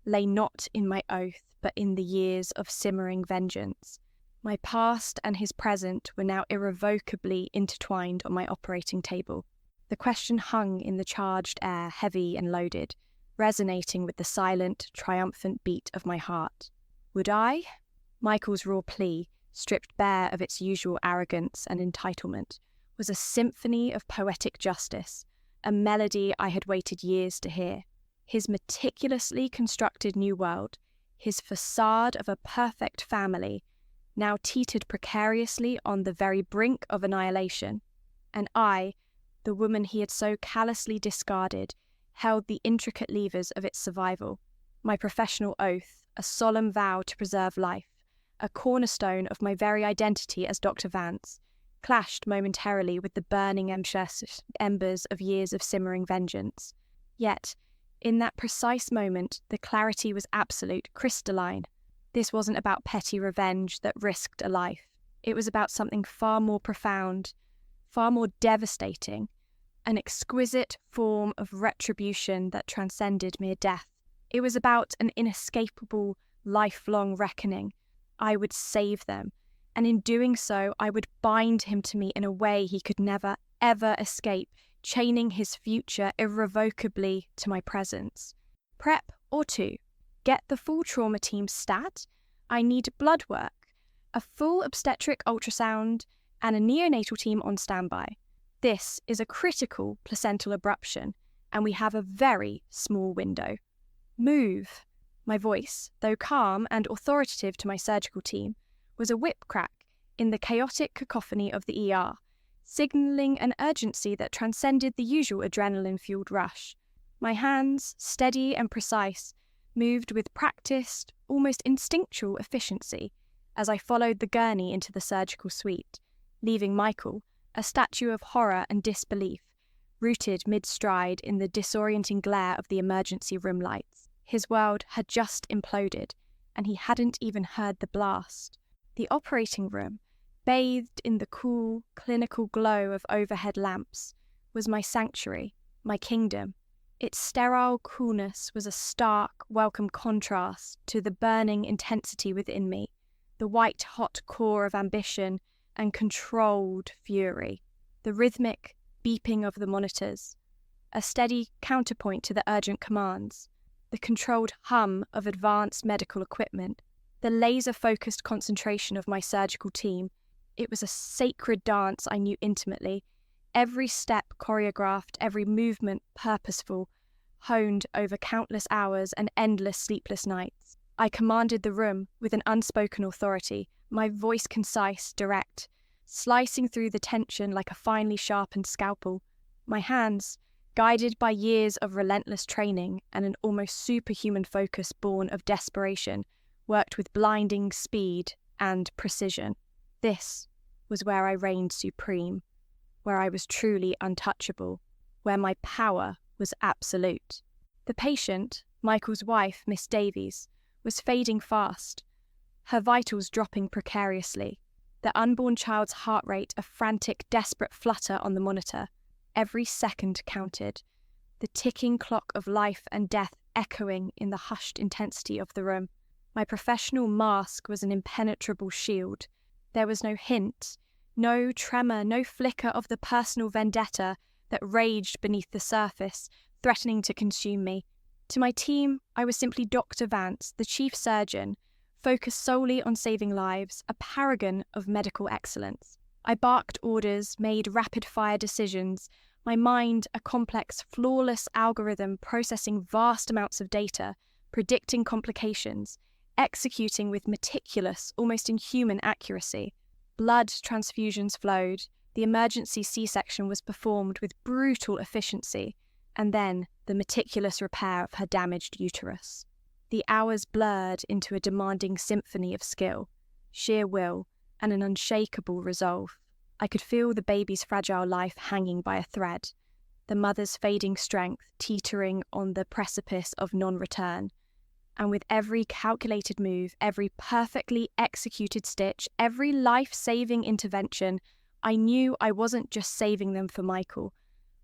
lay not in my oath, but in the years of simmering vengeance. My past and his present were now irrevocably intertwined on my operating table. The question hung in the charged air, heavy and loaded, resonating with the silent, triumphant beat of my heart. Would I? Michael's raw plea, stripped bare of its usual arrogance and entitlement, was a symphony of poetic justice, a melody I had waited years to hear. His meticulously constructed new world, his facade of a perfect family, now teetered precariously on the very brink of annihilation. And I, the woman he had so callously discarded, held the intricate levers of its survival. My professional oath, a solemn vow to preserve life, a cornerstone of my very identity as Dr. Vance, clashed momentarily with the burning embers of years of simmering vengeance. Yet, in that precise moment, the clarity was absolute, crystalline. This wasn't about petty revenge that risked a life. It was about something far more profound, far more devastating, an exquisite form of retribution that transcended mere death. It was about an inescapable, lifelong reckoning. I would save them, and in doing so, I would bind him to me in a way he could never, ever escape, chaining his future irrevocably to my presence. Prep or two. Get the full trauma team stat, I need blood work, a full obstetric ultrasound, and a neonatal team on standby. This is a critical placental abruption, and we have a very small window. Move. My voice, though calm and authoritative to my surgical team, was a whip crack in the chaotic cacophony of the ER, signalling an urgency that transcended the usual adrenaline-fueled rush. My hands, steady and precise, moved with practiced, almost instinctual efficiency as I followed the gurney into the surgical suite, leaving Michael, a statue of horror and disbelief, rooted mid-stride in the disorienting glare of the emergency room lights. His world had just imploded, and he hadn't even heard the blast. The operating room, bathed in the cool, clinical glow of overhead lamps, was my sanctuary, my kingdom. Its sterile coolness was a stark, welcome contrast to the burning intensity within me, the white-hot core of ambition and controlled fury, the rhythmic beeping of the monitors, a steady counterpoint to the urgent commands, the controlled hum of advanced medical equipment, the laser-focused concentration of my surgical team. It was a sacred dance I knew intimately, every step choreographed, every movement purposeful, honed over countless hours and endless sleepless nights. I commanded the room with an unspoken authority, my voice concise, direct, slicing through the tension like a finely sharpened scalpel. My hands, guided by years of relentless training and an almost superhuman focus born of desperation, worked with blinding speed and precision. This was where I reigned supreme, where I was truly untouchable, where my power was absolute. The patient, Michael's wife, Miss Davies, was fading fast, her vitals dropping precariously, the unborn child's heart rate a frantic, desperate flutter on the monitor. Every second counted, the ticking clock of life and death echoing in the hushed intensity of the room. My professional mask was an impenetrable shield. There was no hint, no tremor, no flicker of the personal vendetta that raged beneath the surface, threatening to consume me. To my team, I was simply Dr. Vance, the chief surgeon, focused solely on saving lives, a paragon of medical excellence. I barked orders, made rapid-fire decisions, my mind a complex, flawless algorithm processing vast amounts of data, predicting complications, executing with meticulous, almost inhuman accuracy. Blood transfusions flowed, the emergency C-section was performed with brutal efficiency, and then the meticulous repair of her damaged uterus. The hours blurred into a demanding symphony of skill, sheer will, and an unshakable resolve. I could feel the baby's fragile life hanging by a thread, the mother's fading strength teetering on the precipice of non-return. And with every calculated move, every perfectly executed stitch, every life-saving intervention, I knew I wasn't just saving them for Michael.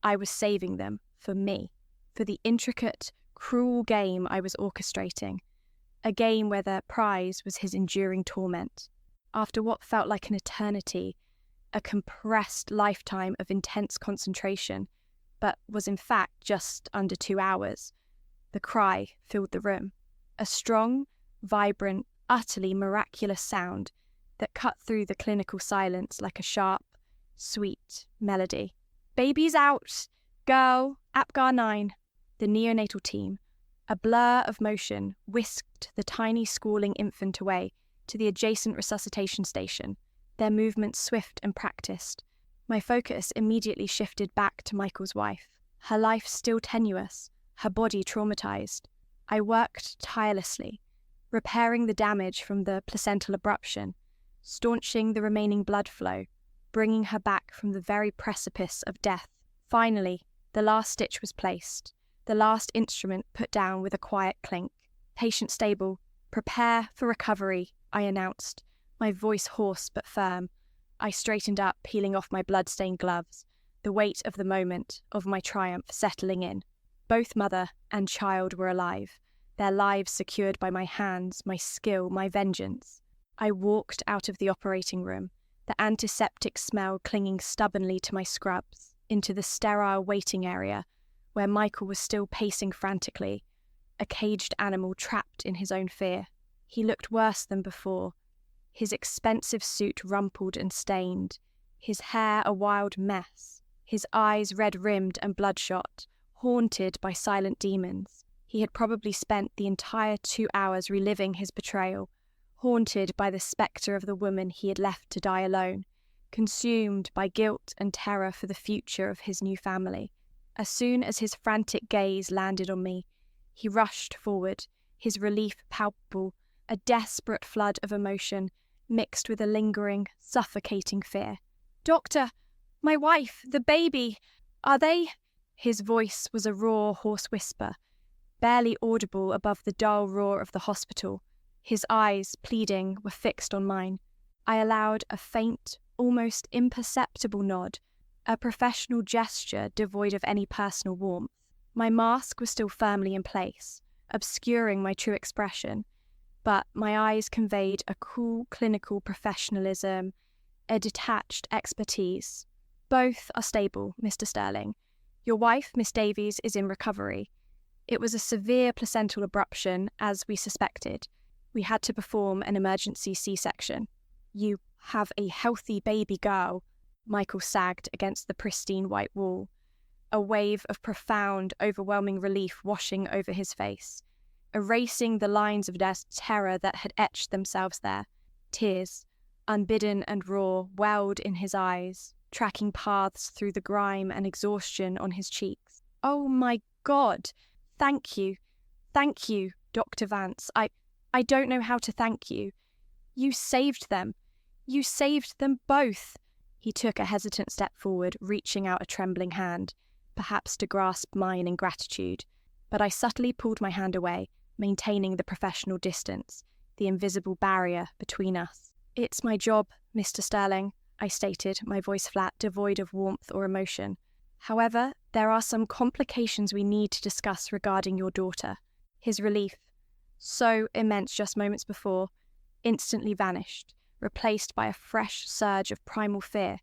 I was saving them for me, for the intricate, cruel game I was orchestrating, a game where the prize was his enduring torment. After what felt like an eternity, a compressed lifetime of intense concentration, but was in fact just under 2 hours, the cry filled the room. A strong, vibrant, utterly miraculous sound that cut through the clinical silence like a sharp, sweet melody. Baby's out! Girl, APGAR 9. The neonatal team, a blur of motion, whisked the tiny squalling infant away to the adjacent resuscitation station, their movements swift and practiced. My focus immediately shifted back to Michael's wife, her life still tenuous, her body traumatized. I worked tirelessly, repairing the damage from the placental abruption, staunching the remaining blood flow, bringing her back from the very precipice of death. Finally, the last stitch was placed, the last instrument put down with a quiet clink. Patient stable. Prepare for recovery, I announced, my voice hoarse but firm. I straightened up, peeling off my blood-stained gloves, the weight of the moment, of my triumph settling in. Both mother and child were alive, their lives secured by my hands, my skill, my vengeance. I walked out of the operating room, the antiseptic smell clinging stubbornly to my scrubs, into the sterile waiting area, where Michael was still pacing frantically, a caged animal trapped in his own fear. He looked worse than before, his expensive suit rumpled and stained, his hair a wild mess, his eyes red-rimmed and bloodshot, haunted by silent demons. He had probably spent the entire 2 hours reliving his betrayal, haunted by the spectre of the woman he had left to die alone, consumed by guilt and terror for the future of his new family. As soon as his frantic gaze landed on me, he rushed forward, his relief palpable, a desperate flood of emotion mixed with a lingering, suffocating fear. "Doctor, my wife, the baby, are they—" His voice was a raw, hoarse whisper, barely audible above the dull roar of the hospital. His eyes, pleading, were fixed on mine. I allowed a faint, almost imperceptible nod, a professional gesture devoid of any personal warmth. My mask was still firmly in place, obscuring my true expression, but my eyes conveyed a cool, clinical professionalism, a detached expertise. "Both are stable, Mr. Sterling. Your wife, Miss Davies, is in recovery. It was a severe placental abruption, as we suspected. We had to perform an emergency C-section." "You have a healthy baby girl," Michael sagged against the pristine white wall, a wave of profound, overwhelming relief washing over his face, erasing the lines of terror that had etched themselves there. Tears, unbidden and raw, welled in his eyes, tracking paths through the grime and exhaustion on his cheeks. "Oh my God! Thank you, Dr. Vance. I don't know how to thank you. You saved them. You saved them both." He took a hesitant step forward, reaching out a trembling hand, perhaps to grasp mine in gratitude, but I subtly pulled my hand away, maintaining the professional distance, the invisible barrier between us. "It's my job, Mr. Sterling," I stated, my voice flat, devoid of warmth or emotion. "However, there are some complications we need to discuss regarding your daughter." His relief, so immense just moments before, instantly vanished, replaced by a fresh surge of primal fear,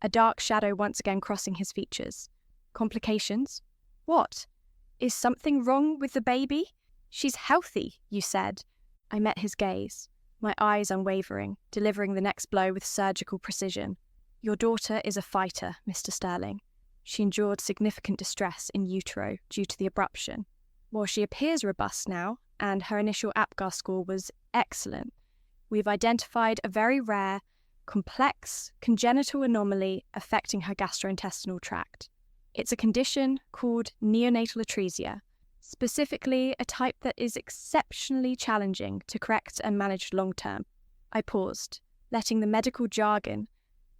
a dark shadow once again crossing his features. "Complications? What? Is something wrong with the baby? She's healthy, you said." I met his gaze, my eyes unwavering, delivering the next blow with surgical precision. "Your daughter is a fighter, Mr. Sterling. She endured significant distress in utero due to the abruption. While she appears robust now, and her initial APGAR score was excellent, we've identified a very rare, complex, congenital anomaly affecting her gastrointestinal tract. It's a condition called neonatal atresia, specifically a type that is exceptionally challenging to correct and manage long-term." I paused, letting the medical jargon,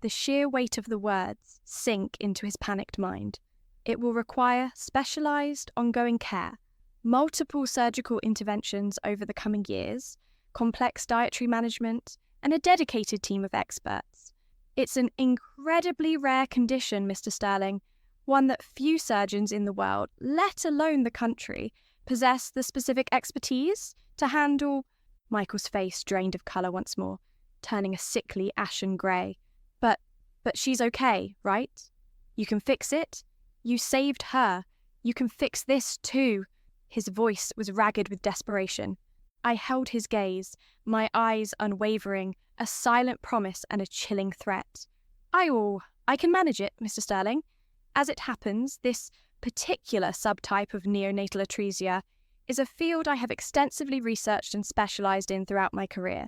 the sheer weight of the words, sink into his panicked mind. "It will require specialized, ongoing care, multiple surgical interventions over the coming years, complex dietary management, and a dedicated team of experts. It's an incredibly rare condition, Mr. Sterling, one that few surgeons in the world, let alone the country, possess the specific expertise to handle." Michael's face drained of colour once more, turning a sickly ashen grey. But she's okay, right? You can fix it? You saved her. You can fix this too." His voice was ragged with desperation. I held his gaze, my eyes unwavering, a silent promise and a chilling threat. I can manage it, Mr. Sterling. As it happens, this particular subtype of neonatal atresia is a field I have extensively researched and specialised in throughout my career.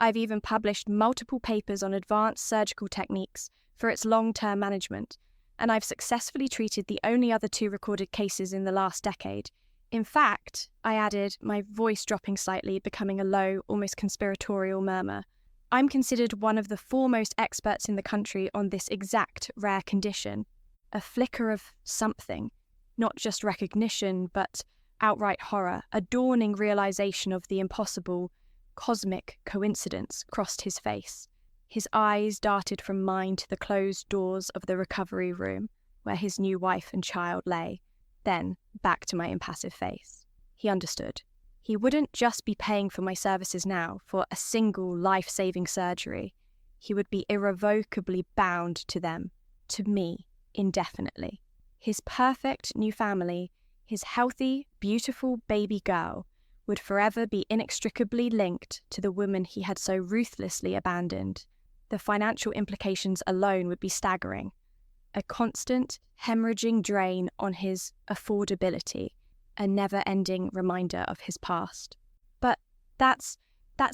I've even published multiple papers on advanced surgical techniques for its long-term management, and I've successfully treated the only other 2 recorded cases in the last decade. In fact, I added, my voice dropping slightly, becoming a low, almost conspiratorial murmur, I'm considered one of the foremost experts in the country on this exact rare condition. A flicker of something, not just recognition, but outright horror, a dawning realization of the impossible, cosmic coincidence crossed his face. His eyes darted from mine to the closed doors of the recovery room, where his new wife and child lay, then back to my impassive face. He understood. He wouldn't just be paying for my services now for a single life-saving surgery. He would be irrevocably bound to them, to me, indefinitely. His perfect new family, his healthy, beautiful baby girl, would forever be inextricably linked to the woman he had so ruthlessly abandoned. The financial implications alone would be staggering. A constant, hemorrhaging drain on his affordability, a never-ending reminder of his past. "But that's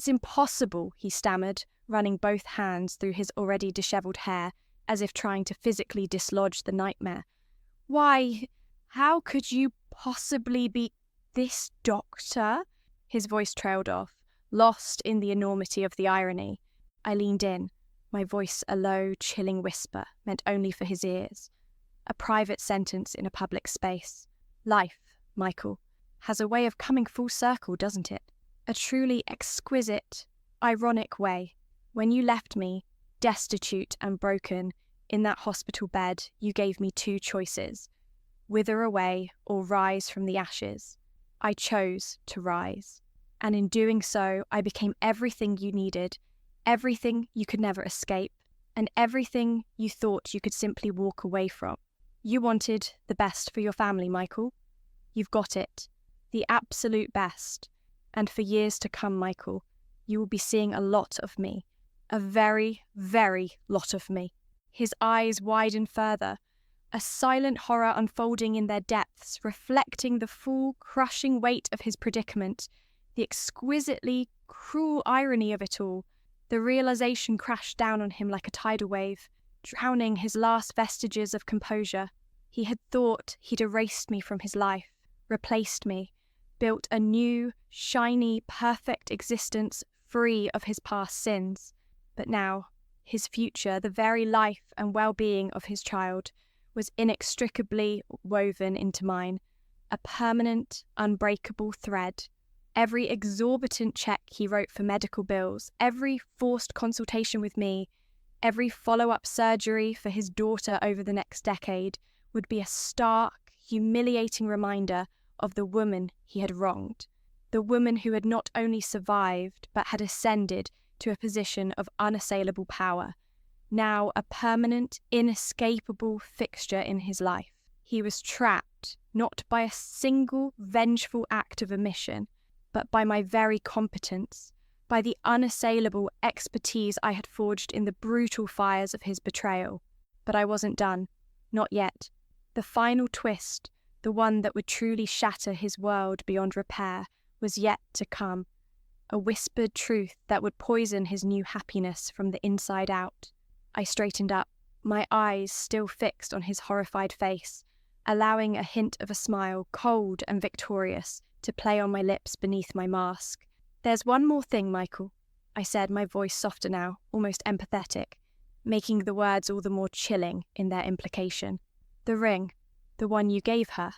impossible," he stammered, running both hands through his already dishevelled hair, as if trying to physically dislodge the nightmare. "Why, how could you possibly be this doctor?" His voice trailed off, lost in the enormity of the irony. I leaned in, my voice a low, chilling whisper, meant only for his ears. A private sentence in a public space. Life, Michael, has a way of coming full circle, doesn't it? A truly exquisite, ironic way. When you left me, destitute and broken, in that hospital bed, you gave me two choices: wither away or rise from the ashes. I chose to rise. And in doing so, I became everything you needed, everything you could never escape, and everything you thought you could simply walk away from. You wanted the best for your family, Michael. You've got it. The absolute best. And for years to come, Michael, you will be seeing a lot of me. A very, very lot of me. His eyes widened further, a silent horror unfolding in their depths, reflecting the full, crushing weight of his predicament, the exquisitely cruel irony of it all. The realization crashed down on him like a tidal wave, drowning his last vestiges of composure. He had thought he'd erased me from his life, replaced me, built a new, shiny, perfect existence free of his past sins. But now, his future, the very life and well-being of his child, was inextricably woven into mine, a permanent, unbreakable thread. Every exorbitant check he wrote for medical bills, every forced consultation with me, every follow-up surgery for his daughter over the next decade would be a stark, humiliating reminder of the woman he had wronged, the woman who had not only survived but had ascended to a position of unassailable power, now a permanent, inescapable fixture in his life. He was trapped, not by a single vengeful act of omission, but by my very competence, by the unassailable expertise I had forged in the brutal fires of his betrayal. But I wasn't done. Not yet. The final twist, the one that would truly shatter his world beyond repair, was yet to come. A whispered truth that would poison his new happiness from the inside out. I straightened up, my eyes still fixed on his horrified face, allowing a hint of a smile, cold and victorious, to play on my lips beneath my mask. "There's one more thing, Michael," I said, my voice softer now, almost empathetic, making the words all the more chilling in their implication. "The ring, the one you gave her."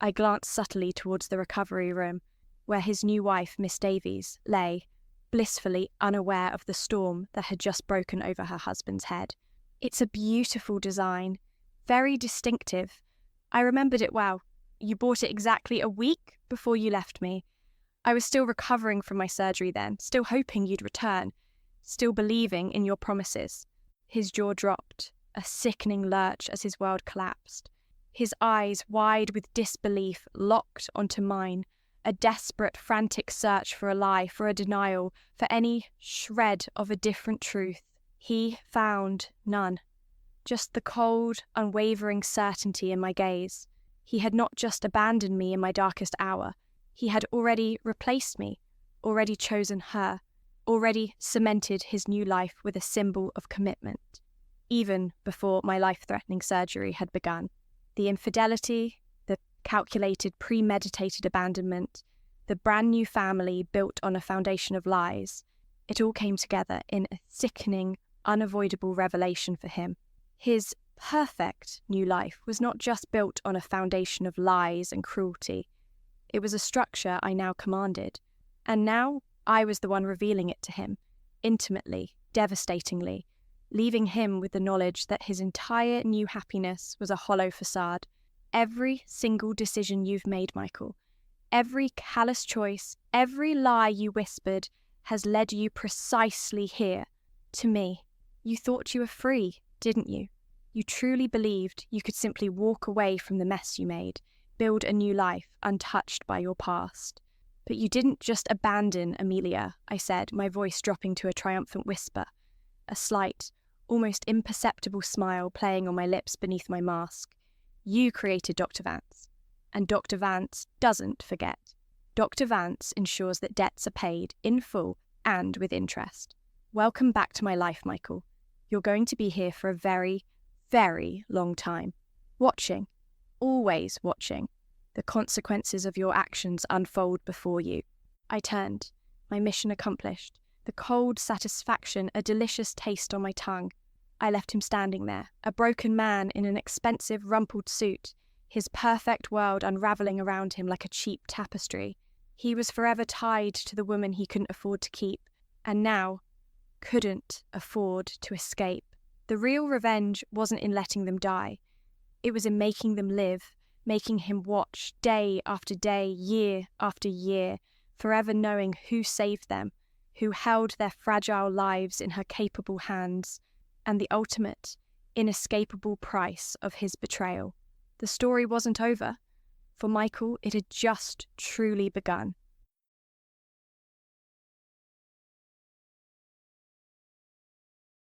I glanced subtly towards the recovery room, where his new wife, Miss Davies, lay, blissfully unaware of the storm that had just broken over her husband's head. "It's a beautiful design, very distinctive. I remembered it well. You bought it exactly a week before you left me. I was still recovering from my surgery then, still hoping you'd return, still believing in your promises." His jaw dropped, a sickening lurch as his world collapsed. His eyes, wide with disbelief, locked onto mine, a desperate, frantic search for a lie, for a denial, for any shred of a different truth. He found none. Just the cold, unwavering certainty in my gaze. He had not just abandoned me in my darkest hour. He had already replaced me, already chosen her, already cemented his new life with a symbol of commitment, even before my life-threatening surgery had begun. The infidelity, the calculated, premeditated abandonment, the brand new family built on a foundation of lies, it all came together in a sickening, unavoidable revelation for him. His perfect new life was not just built on a foundation of lies and cruelty. It was a structure I now commanded, and now I was the one revealing it to him, intimately, devastatingly, leaving him with the knowledge that his entire new happiness was a hollow facade. Every single decision you've made, Michael, every callous choice, every lie you whispered has led you precisely here, to me. You thought you were free, didn't you? You truly believed you could simply walk away from the mess you made, build a new life untouched by your past. But you didn't just abandon Amelia, I said, my voice dropping to a triumphant whisper, a slight, almost imperceptible smile playing on my lips beneath my mask. You created Dr. Vance, and Dr. Vance doesn't forget. Dr. Vance ensures that debts are paid in full and with interest. Welcome back to my life, Michael. You're going to be here for a very, very long time. Watching, always watching, the consequences of your actions unfold before you. I turned, my mission accomplished, the cold satisfaction a delicious taste on my tongue. I left him standing there, a broken man in an expensive rumpled suit, his perfect world unravelling around him like a cheap tapestry. He was forever tied to the woman he couldn't afford to keep, and now couldn't afford to escape. The real revenge wasn't in letting them die. It was in making them live, making him watch day after day, year after year, forever knowing who saved them, who held their fragile lives in her capable hands, and the ultimate, inescapable price of his betrayal. The story wasn't over. For Michael, it had just truly begun.